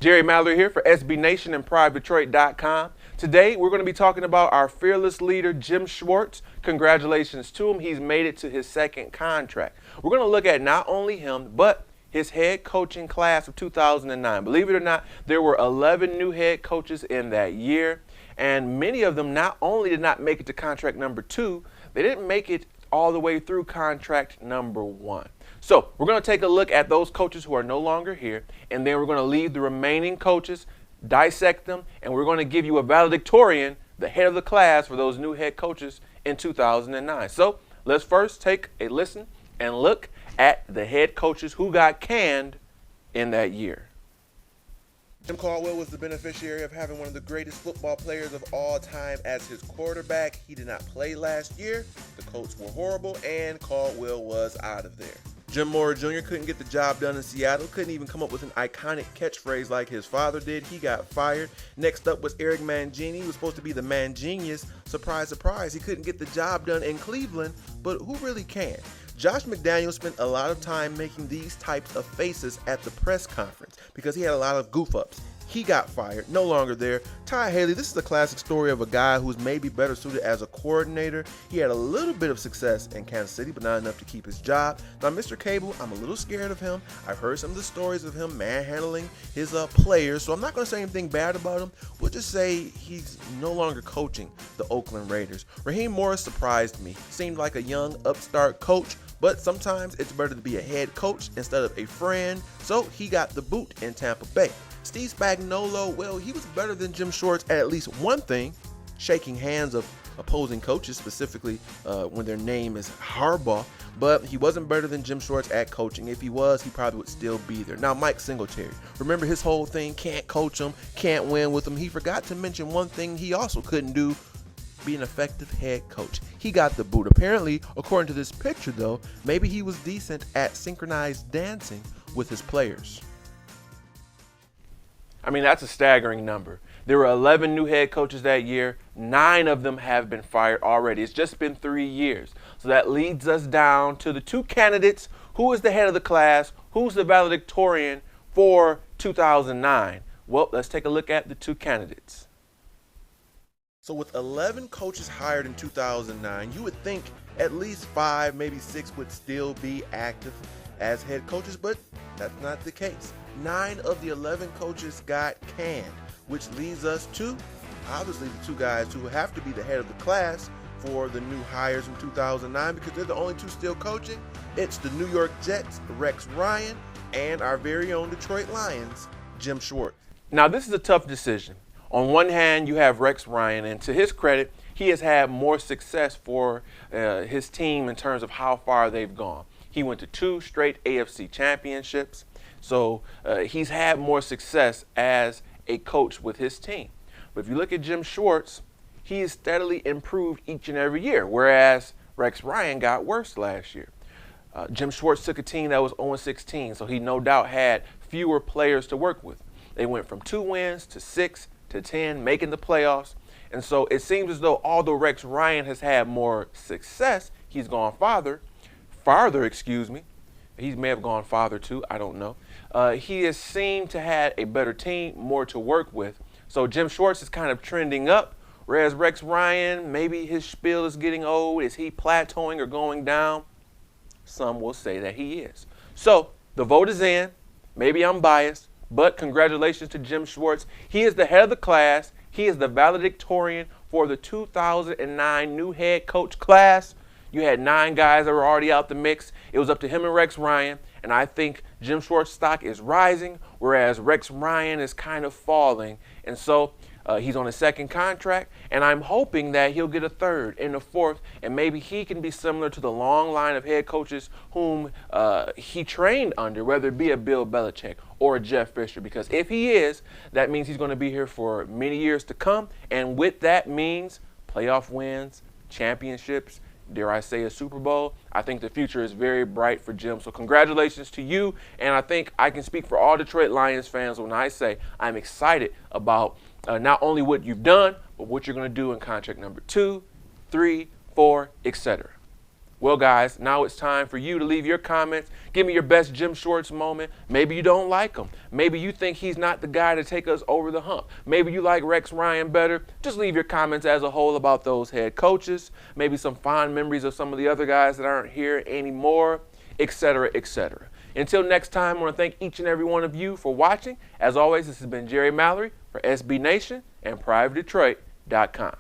Jerry Mallory here for SB Nation and PrideDetroit.com. Today we're going to be talking about our fearless leader, Jim Schwartz. Congratulations to him. He's made it to his second contract. We're going to look at not only him, but his head coaching class of 2009. Believe it or not, there were 11 new head coaches in that year, and many of them not only did not make it to contract number 2, they didn't make it all the way through contract number 1. So we're going to take a look at those coaches who are no longer here, and then we're going to leave the remaining coaches, dissect them, and we're going to give you a valedictorian, the head of the class for those new head coaches in 2009. So let's first take a listen and look at the head coaches who got canned in that year. Jim Caldwell was the beneficiary of having one of the greatest football players of all time as his quarterback. He did not play last year. The Colts were horrible, and Caldwell was out of there. Jim Mora Jr. couldn't get the job done in Seattle, couldn't even come up with an iconic catchphrase like his father did. He got fired. Next up was Eric Mangini, who was supposed to be the man genius. Surprise, surprise, he couldn't get the job done in Cleveland, but who really can? Josh McDaniels spent a lot of time making these types of faces at the press conference because he had a lot of goof-ups. He got fired, no longer there. Ty Haley, this is a classic story of a guy who's maybe better suited as a coordinator. He had a little bit of success in Kansas City, but not enough to keep his job. Now, Mr. Cable, I'm a little scared of him. I've heard some of the stories of him manhandling his players, so I'm not going to say anything bad about him. We'll just say he's no longer coaching the Oakland Raiders. Raheem Morris surprised me. Seemed like a young upstart coach, but sometimes it's better to be a head coach instead of a friend, so he got the boot in Tampa Bay. Steve Spagnuolo, well, he was better than Jim Schwartz at least one thing, shaking hands of opposing coaches, specifically when their name is Harbaugh, but he wasn't better than Jim Schwartz at coaching. If he was, he probably would still be there. Now, Mike Singletary, remember his whole thing, can't coach him, can't win with him. He forgot to mention one thing he also couldn't do, be an effective head coach. He got the boot. Apparently, according to this picture though, maybe he was decent at synchronized dancing with his players. I mean, that's a staggering number. There were 11 new head coaches that year. 9 of them have been fired already. It's just been 3 years. So that leads us down to the 2 candidates. Who is the head of the class? Who's the valedictorian for 2009? Well, let's take a look at the 2 candidates. So with 11 coaches hired in 2009, you would think at least 5, maybe 6 would still be active as head coaches, but that's not the case. 9 of the 11 coaches got canned, which leads us to, obviously, the 2 guys who have to be the head of the class for the new hires in 2009 because they're the only 2 still coaching. It's the New York Jets, Rex Ryan, and our very own Detroit Lions, Jim Schwartz. Now, this is a tough decision. On one hand, you have Rex Ryan, and to his credit, he has had more success for his team in terms of how far they've gone. He went to 2 straight AFC championships, so he's had more success as a coach with his team. But if you look at Jim Schwartz, he has steadily improved each and every year, whereas Rex Ryan got worse last year. Jim Schwartz took a team that was 0-16, so he no doubt had fewer players to work with. They went from 2 wins to 6 to 10, making the playoffs. And so it seems as though although Rex Ryan has had more success, he's gone farther, he may have gone farther too, I don't know. He has seemed to have a better team, more to work with. So Jim Schwartz is kind of trending up, whereas Rex Ryan, maybe his spiel is getting old. Is he plateauing or going down? Some will say that he is. So the vote is in. Maybe I'm biased, but congratulations to Jim Schwartz. He is the head of the class. He is the valedictorian for the 2009 new head coach class. You had 9 guys that were already out the mix. It was up to him and Rex Ryan, and I think Jim Schwartz's stock is rising, whereas Rex Ryan is kind of falling. And so he's on his second contract, and I'm hoping that he'll get a third and a fourth, and maybe he can be similar to the long line of head coaches whom he trained under, whether it be a Bill Belichick or a Jeff Fisher, because if he is, that means he's going to be here for many years to come, and with that means playoff wins, championships, dare I say a Super Bowl. I think the future is very bright for Jim. So congratulations to you. And I think I can speak for all Detroit Lions fans when I say I'm excited about not only what you've done, but what you're going to do in contract number 2, 3, 4, etc. Well, guys, now it's time for you to leave your comments. Give me your best Jim Schwartz moment. Maybe you don't like him. Maybe you think he's not the guy to take us over the hump. Maybe you like Rex Ryan better. Just leave your comments as a whole about those head coaches. Maybe some fond memories of some of the other guys that aren't here anymore, etc., etc. Until next time, I want to thank each and every one of you for watching. As always, this has been Jerry Mallory for SB Nation and PrivateDetroit.com.